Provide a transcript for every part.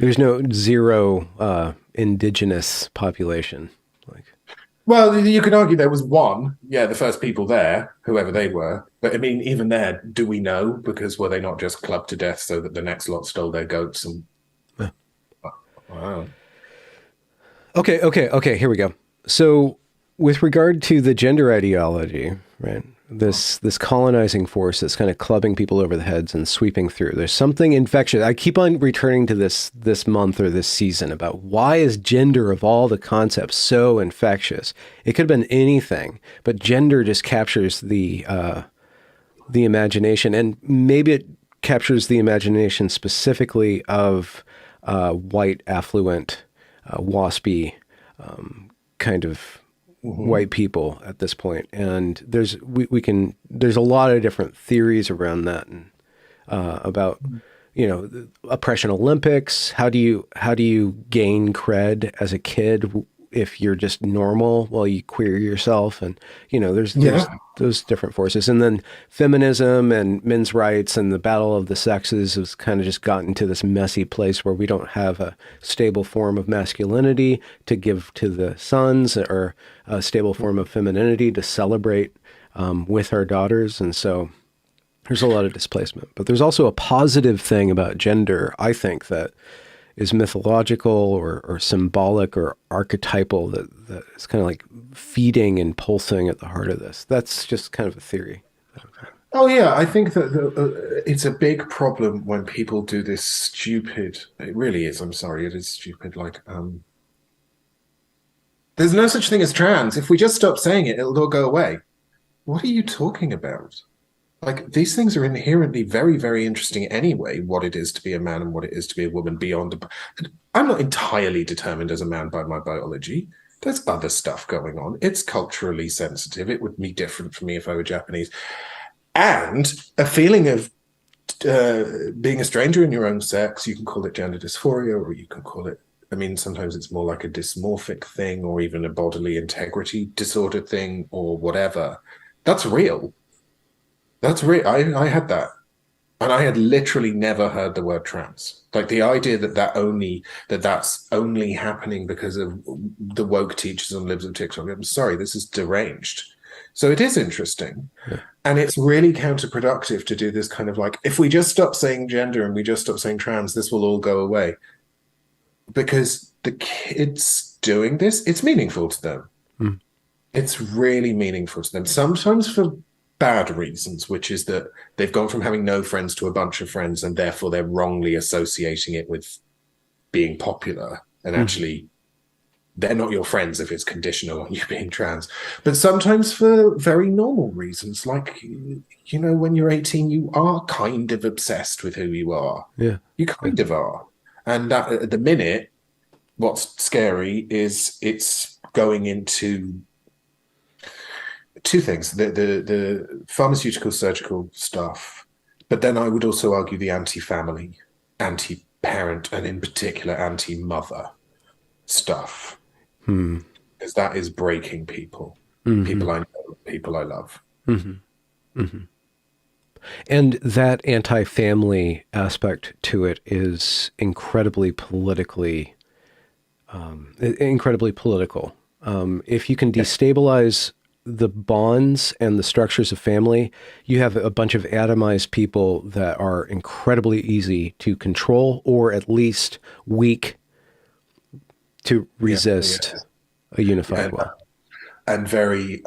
There's no zero indigenous population. Like, Well, you could argue there was one, yeah, the first people there, whoever they were. But I mean, even there, do we know? Because were they not just clubbed to death so that the next lot stole their goats and eh. wow. Okay. Here we go. So, with regard to the gender ideology, right? This colonizing force that's kind of clubbing people over the heads and sweeping through. There's something infectious. I keep on returning to this month or this season about why is gender of all the concepts so infectious? It could have been anything, but gender just captures the imagination, and maybe it captures the imagination specifically of white, affluent, waspy kind of Mhm. white people at this point. And there's a lot of different theories around that, and about the oppression Olympics. How do you gain cred as a kid if you're just normal while you queer yourself? And there's Yeah. those different forces. And then feminism and men's rights and the battle of the sexes has kind of just gotten to this messy place where we don't have a stable form of masculinity to give to the sons, or a stable form of femininity to celebrate with our daughters. And so there's a lot of displacement. But there's also a positive thing about gender, I think, that is mythological or symbolic or archetypal, that is kind of like feeding and pulsing at the heart of this. That's just kind of a theory. Oh yeah, I think that it's a big problem when people do this stupid. It really is. I'm sorry, it is stupid. There's no such thing as trans. If we just stop saying it, it'll all go away. What are you talking about? Like these things are inherently very, very interesting anyway. What it is to be a man and what it is to be a woman beyond. I'm not entirely determined as a man by my biology. There's other stuff going on. It's culturally sensitive. It would be different for me if I were Japanese. And a feeling of being a stranger in your own sex, you can call it gender dysphoria, or you can call it, I mean, sometimes it's more like a dysmorphic thing, or even a bodily integrity disorder thing, or whatever. That's real. That's real. I had that. And I had literally never heard the word trans. Like the idea that's only happening because of the woke teachers and libs of TikTok. I'm sorry, this is deranged. So it is interesting. Yeah. And it's really counterproductive to do this kind of like, if we just stop saying gender and we just stop saying trans, this will all go away. Because the kids doing this, it's meaningful to them. Mm. It's really meaningful to them. Sometimes for bad reasons, which is that they've gone from having no friends to a bunch of friends, and therefore they're wrongly associating it with being popular. And Mm. actually, they're not your friends if it's conditional on you being trans. But sometimes for very normal reasons, like, when you're 18, you are kind of obsessed with who you are. Yeah. You Yeah. kind of are. And that, at the minute, what's scary is it's going into two things: the pharmaceutical surgical stuff, but then I would also argue the anti-family, anti-parent, and in particular anti-mother stuff, Hmm. because that is breaking people, Mm-hmm. people I know, people I love. Mm-hmm. Mm-hmm. And that anti-family aspect to it is incredibly political. If you can Yeah, destabilize the bonds and the structures of family, you have a bunch of atomized people that are incredibly easy to control, or at least weak to yeah, resist yeah, a unified and will. very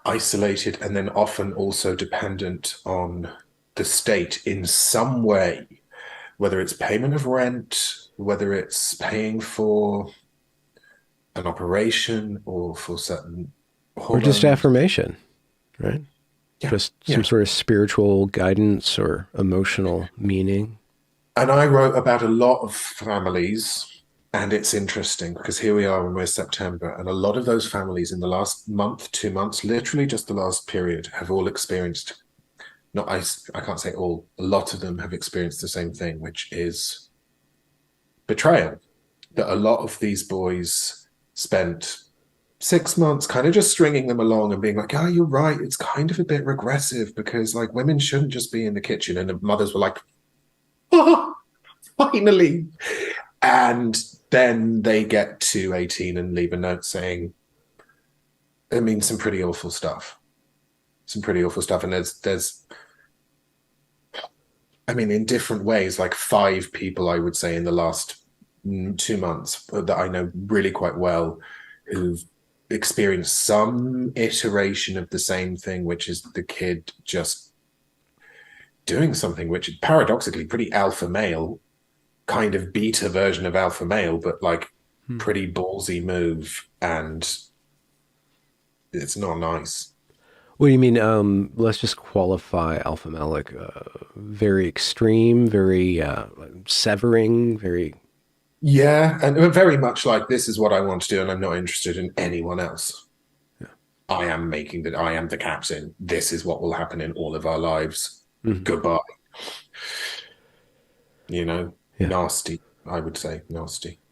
isolated, and then often also dependent on the state in some way, whether it's payment of rent, whether it's paying for an operation or for certain Or just hormones. affirmation, right? Yeah, Just some yeah. sort of spiritual guidance or emotional meaning. And I wrote about a lot of families, and it's interesting because here we are when we're September, and a lot of those families in the last month, 2 months, literally just the last period, have all experienced, not I can't say all, a lot of them have experienced the same thing, which is betrayal. That a lot of these boys spent 6 months kind of just stringing them along and being like, oh, you're right. It's kind of a bit regressive because like women shouldn't just be in the kitchen. And the mothers were like, oh. finally. And then they get to 18 and leave a note saying, I mean, some pretty awful stuff. Some pretty awful stuff. And I mean, in different ways, like five people, I would say, in the last 2 months that I know really quite well who've experienced some iteration of the same thing, which is the kid just doing something which is paradoxically pretty alpha male, kind of beta version of alpha male, but like Hmm. pretty ballsy move. And it's not nice. What do you mean? Let's just qualify alpha male, like very extreme, very severing, very. Yeah. And very much like this is what I want to do, and I'm not interested in anyone else. Yeah. I am the captain. This is what will happen in all of our lives. Mhm. Goodbye. Yeah. Nasty, I would say, nasty.